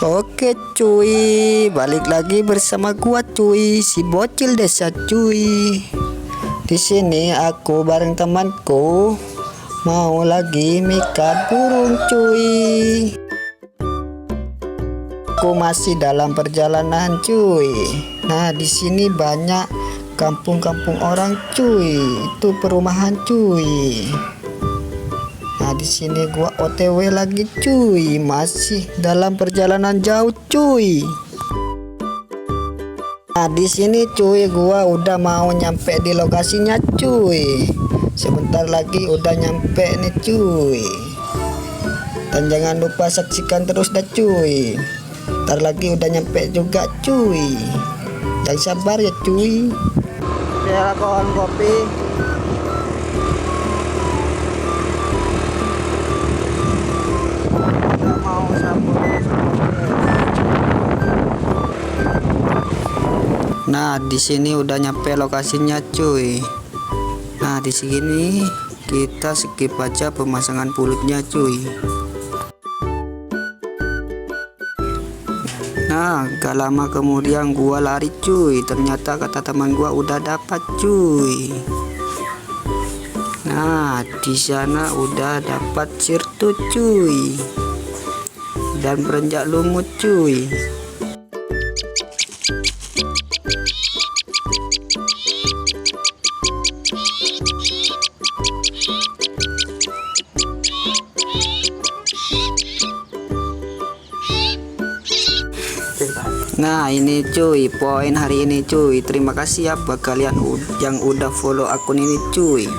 Oke cuy, balik lagi bersama gua cuy, si bocil desa cuy. Di sini aku bareng temanku mau lagi mikat burung cuy. Aku masih dalam perjalanan cuy. Nah, di sini banyak kampung-kampung orang cuy. Itu perumahan cuy. Nah, di sini gua OTW lagi cuy, masih dalam perjalanan jauh cuy. Nah, di sini cuy gua udah mau nyampe di lokasinya cuy. Sebentar lagi udah nyampe nih cuy. Dan jangan lupa saksikan terus dah cuy. Ntar lagi udah nyampe juga cuy. Jangan sabar ya cuy. Ya pohon kopi. Nah, di sini udah nyampe lokasinya cuy. Nah, di sini kita skip aja pemasangan pulutnya cuy. Nah, gak lama kemudian gua lari cuy. Ternyata kata teman gua udah dapat cuy. Nah, di sana udah dapat sirtu cuy. Dan berenjak lumut cuy. Nah, ini cuy poin hari ini cuy. Terima kasih ya buat kalian yang udah follow akun ini cuy.